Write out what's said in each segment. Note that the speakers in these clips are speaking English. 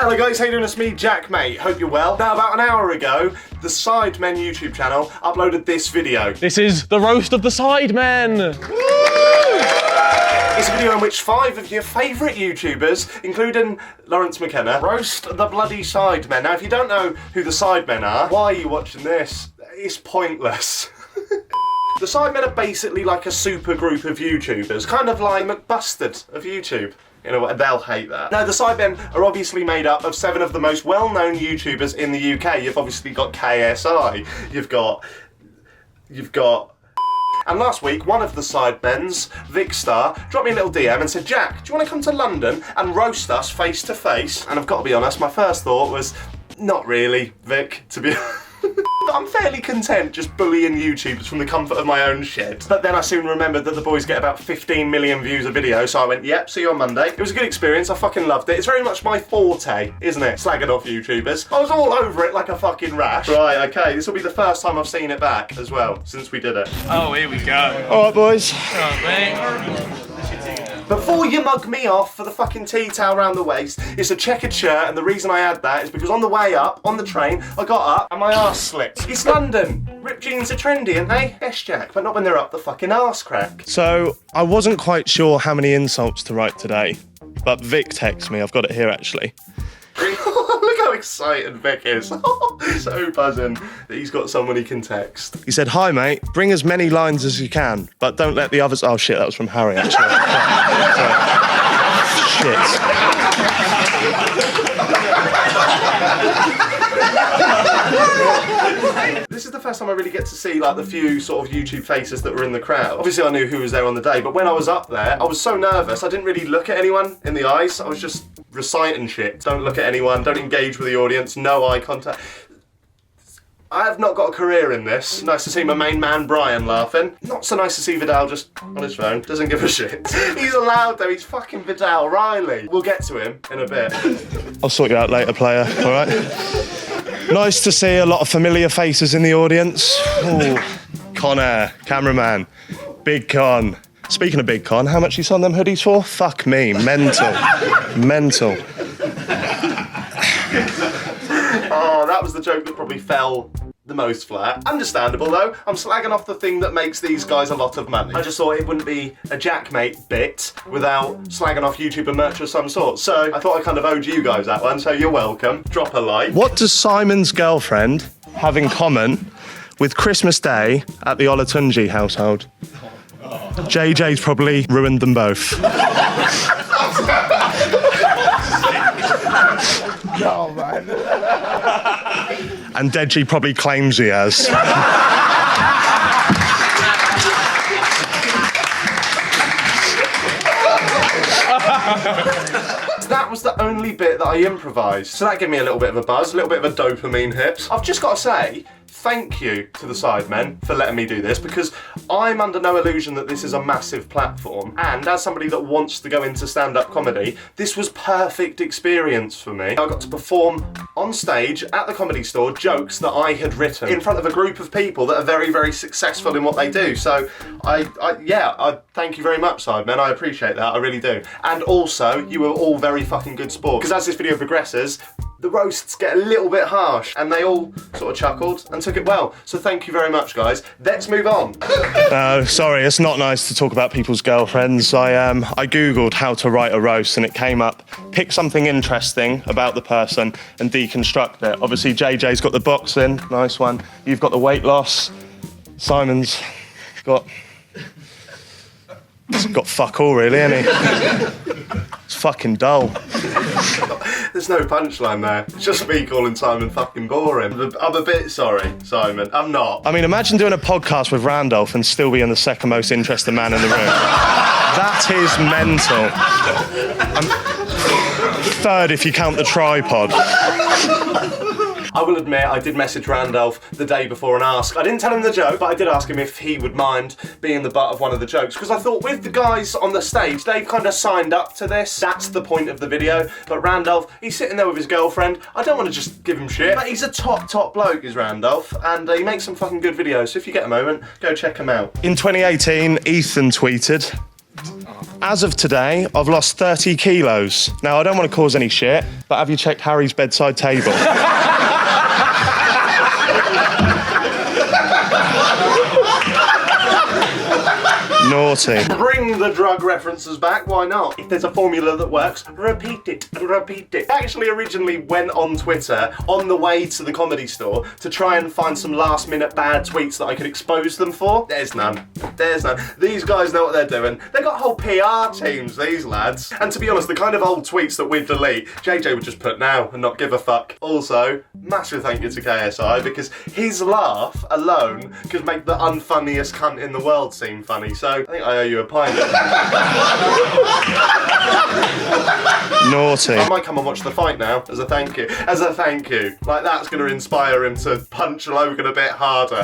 Hello guys, how you doing? It's me, JaackMaate. Hope you're well. Now, about an hour ago, the Sidemen YouTube channel uploaded this video. This is the Roast of the Sidemen. It's a video in which 5 of your favourite YouTubers, including Lawrence McKenna, roast the bloody Sidemen. Now, if you don't know who the Sidemen are, why are you watching this? It's pointless. The Sidemen are basically like a super group of YouTubers, kind of like McBusted of YouTube. You know what, they'll hate that. Now, the Sidemen are obviously made up of 7 of the most well-known YouTubers in the UK. You've obviously got KSI, you've got... And last week, one of the Sidemen's, Vikkstar, dropped me a little DM and said, Jack, do you want to come to London and roast us face to face? And I've got to be honest, my first thought was, not really, Vic, to be honest. I'm fairly content just bullying YouTubers from the comfort of my own shed. But then I soon remembered that the boys get about 15 million views a video, so I went, yep, see you on Monday. It was a good experience, I fucking loved it. It's very much my forte, isn't it? Slagging off YouTubers. I was all over it like a fucking rash. Right, okay, this will be the first time I've seen it back as well, since we did it. Oh, here we go. Alright, boys. Oh, mate. Before you mug me off for the fucking tea towel around the waist, it's a checkered shirt, and the reason I had that is because on the way up, on the train, I got up and my arse slipped. It's London. Ripped jeans are trendy, aren't they? Yes, Jack, but not when they're up the fucking arse crack. So, I wasn't quite sure how many insults to write today, but Vic texted me, I've got it here actually. Look how excited Vic is. So buzzing that he's got someone he can text. He said, hi mate, bring as many lines as you can, but don't let the others... Oh shit, that was from Harry actually. Shit. This is the first time I really get to see like the few sort of YouTube faces that were in the crowd. Obviously I knew who was there on the day, but when I was up there, I was so nervous, I didn't really look at anyone in the eyes. I was just reciting shit. Don't look at anyone, don't engage with the audience, no eye contact. I have not got a career in this. Nice to see my main man Brian laughing. Not so nice to see Vidal just on his phone. Doesn't give a shit. He's allowed though, he's fucking Vidal Riley. We'll get to him in a bit. I'll sort you out later, player, alright? Nice to see a lot of familiar faces in the audience. Ooh, Connor, cameraman, Big Con. Speaking of Big Con, how much you selling them hoodies for? Fuck me, mental, mental. Oh, that was the joke that probably fell the most flat. Understandable though, I'm slagging off the thing that makes these guys a lot of money. I just thought it wouldn't be a JaackMaate bit without slagging off YouTuber merch of some sort. So I thought I kind of owed you guys that one, so you're welcome. Drop a like. What does Simon's girlfriend have in common with Christmas Day at the Olatunji household? JJ's probably ruined them both. Oh, man. And Deji probably claims he has. That was the only bit that I improvised. So that gave me a little bit of a buzz, a little bit of a dopamine hit. I've just got to say, thank you to the Sidemen for letting me do this, because I'm under no illusion that this is a massive platform, and as somebody that wants to go into stand-up comedy, this was perfect experience for me. I got to perform on stage at the Comedy Store jokes that I had written in front of a group of people that are very, very successful in what they do. So I thank you very much, Sidemen. I appreciate that, I really do. And also, you were all very fucking good sport, because as this video progresses, the roasts get a little bit harsh, and they all sort of chuckled and took it well. So thank you very much, guys. Let's move on. Sorry, it's not nice to talk about people's girlfriends. I Googled how to write a roast and it came up, pick something interesting about the person and deconstruct it. Obviously, JJ's got the boxing, nice one. You've got the weight loss. Simon's got fuck all really, hasn't he? It's fucking dull. There's no punchline there. It's just me calling Simon fucking boring. I'm a bit sorry, Simon. I'm not. I mean, imagine doing a podcast with Randolph and still being the second most interesting man in the room. That is mental. Third if you count the tripod. I will admit, I did message Randolph the day before and ask. I didn't tell him the joke, but I did ask him if he would mind being the butt of one of the jokes, because I thought with the guys on the stage, they've kind of signed up to this. That's the point of the video. But Randolph, he's sitting there with his girlfriend. I don't want to just give him shit, but he's a top bloke, is Randolph, and he makes some fucking good videos. So if you get a moment, go check him out. In 2018, Ethan tweeted, As of today, I've lost 30 kilos. Now, I don't want to cause any shit, but have you checked Harry's bedside table? Naughty. Bring the drug references back, why not? If there's a formula that works, repeat it, repeat it. I actually originally went on Twitter on the way to the Comedy Store to try and find some last minute bad tweets that I could expose them for. There's none. There's none. These guys know what they're doing. They've got whole PR teams, these lads. And to be honest, the kind of old tweets that we'd delete, JJ would just put now and not give a fuck. Also, massive thank you to KSI, because his laugh alone could make the unfunniest cunt in the world seem funny. So I think I owe you a pint. Naughty. I might come and watch the fight now, as a thank you. As a thank you. Like, that's going to inspire him to punch Logan a bit harder.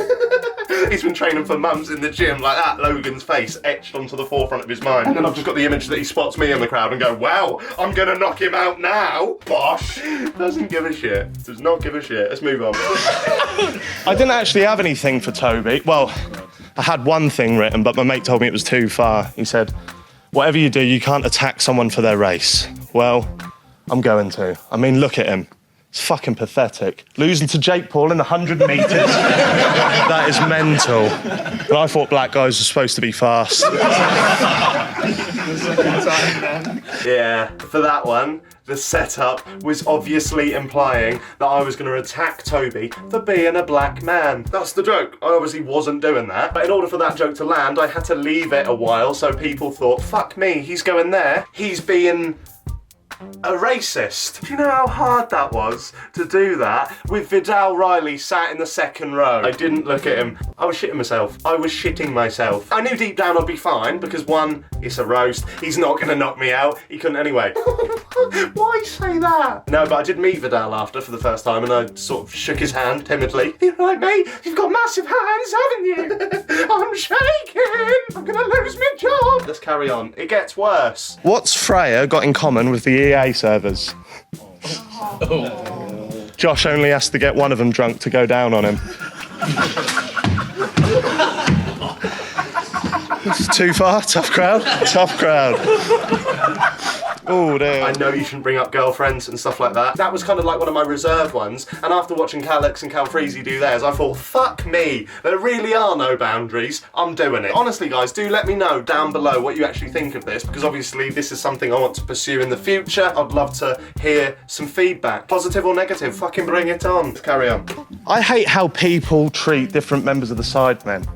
He's been training for months in the gym, like that. Logan's face etched onto the forefront of his mind. And then I've just got the image that he spots me in the crowd and go, wow, I'm going to knock him out now. Bosh. Doesn't give a shit. Does not give a shit. Let's move on. I didn't actually have anything for Toby. Well, I had one thing written, but my mate told me it was too far. He said, whatever you do, you can't attack someone for their race. Well, I'm going to. I mean, look at him. It's fucking pathetic. Losing to Jake Paul in the 100 metres. That is mental. But I thought black guys were supposed to be fast. Yeah, for that one, the setup was obviously implying that I was going to attack Toby for being a black man. That's the joke. I obviously wasn't doing that. But in order for that joke to land, I had to leave it a while so people thought, fuck me, he's going there. He's being a racist. Do you know how hard that was to do that with Vidal Riley sat in the second row? I didn't look at him. I was shitting myself. I was shitting myself. I knew deep down I'd be fine because one, it's a roast. He's not going to knock me out. He couldn't anyway. Why say that? No, but I did meet Vidal after for the first time and I sort of shook his hand timidly. You're right, mate. You've got massive hands, haven't you? I'm shaking. I'm going to lose my job. Let's carry on. It gets worse. What's Freya got in common with the EA servers? Josh only has to get one of them drunk to go down on him. It's too far. Tough crowd. Tough crowd. Oh, dear. I know you shouldn't bring up girlfriends and stuff like that. That was kind of like one of my reserved ones. And after watching Calix and Calfreezy do theirs, I thought, fuck me. There really are no boundaries. I'm doing it. Honestly, guys, do let me know down below what you actually think of this, because obviously this is something I want to pursue in the future. I'd love to hear some feedback. Positive or negative, fucking bring it on. Let's carry on. I hate how people treat different members of the Sidemen.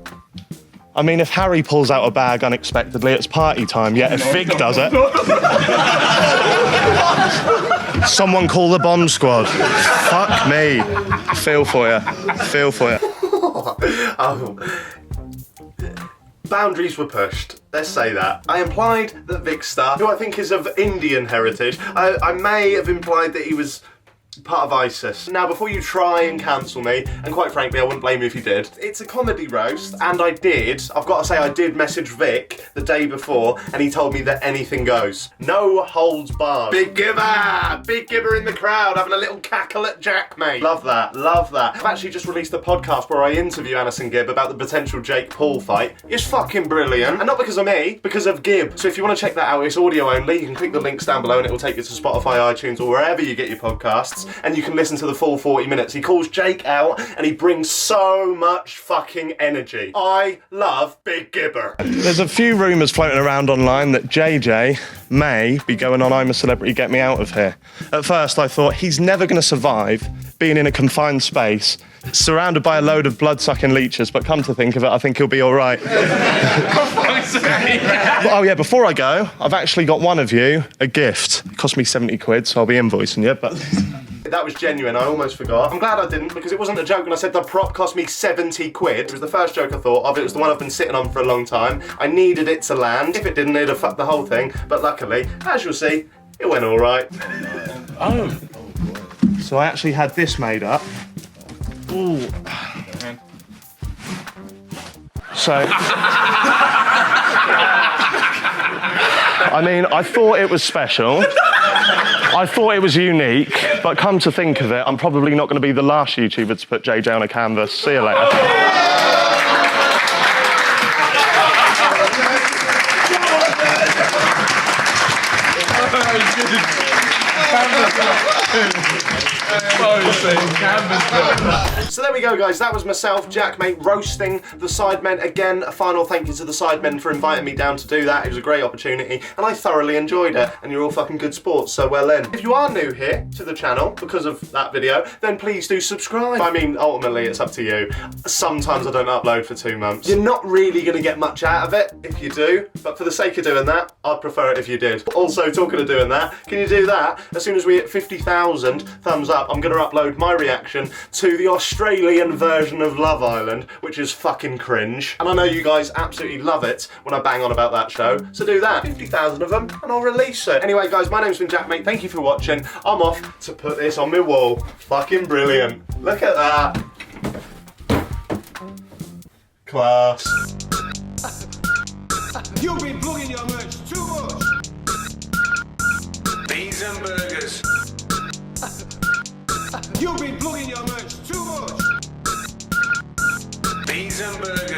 I mean, if Harry pulls out a bag unexpectedly, it's party time, yet if Vic does it... Someone call the bomb squad. Fuck me. Feel for you. Feel for you. Oh. Boundaries were pushed. Let's say that. I implied that Vikkstar, who I think is of Indian heritage, I may have implied that he was part of ISIS. Now, before you try and cancel me, and quite frankly, I wouldn't blame you if you did, it's a comedy roast, and I've got to say, I did message Vic the day before, and he told me that anything goes. No holds barred. Big Gibber! Big Gibber in the crowd, having a little cackle at JaackMaate. Love that, love that. I've actually just released a podcast where I interview Anderson Gibb about the potential Jake Paul fight. It's fucking brilliant. And not because of me, because of Gibb. So if you want to check that out, it's audio only. You can click the links down below and it will take you to Spotify, iTunes, or wherever you get your podcasts. And you can listen to the full 40 minutes. He calls Jake out and he brings so much fucking energy. I love Big Gibber. There's a few rumours floating around online that JJ may be going on I'm a Celebrity, Get Me Out of Here. At first I thought he's never going to survive being in a confined space surrounded by a load of blood-sucking leeches, but come to think of it, I think he'll be all right. Oh yeah, before I go, I've actually got one of you a gift. It cost me 70 quid, so I'll be invoicing you, but... That was genuine, I almost forgot. I'm glad I didn't, because it wasn't a joke when I said the prop cost me 70 quid. It was the first joke I thought of, it was the one I've been sitting on for a long time. I needed it to land. If it didn't, it'd have fucked the whole thing. But luckily, as you'll see, it went all right. Oh. So I actually had this made up. Ooh. So... I mean, I thought it was special. I thought it was unique, but come to think of it, I'm probably not going to be the last YouTuber to put JJ on a canvas. See you later. So there we go, guys. That was myself, JaackMaate, roasting the Sidemen. Again, a final thank you to the Sidemen for inviting me down to do that. It was a great opportunity, and I thoroughly enjoyed it. And you're all fucking good sports, so well in. If you are new here to the channel because of that video, then please do subscribe. I mean, ultimately, it's up to you. Sometimes I don't upload for 2 months. You're not really going to get much out of it if you do, but for the sake of doing that, I'd prefer it if you did. Also, talking of doing that, can you do that? As soon as we hit 50,000 thumbs up, I'm going to upload my reaction to the Australian version of Love Island, which is fucking cringe. And I know you guys absolutely love it when I bang on about that show, so do that. 50,000 of them, and I'll release it. Anyway, guys, my name's been JaackMaate. Thank you for watching. I'm off to put this on my wall. Fucking brilliant. Look at that. Class. You've been plugging your merch too much. Beans and burgers. You've been plugging your merch too much. Beans and burgers.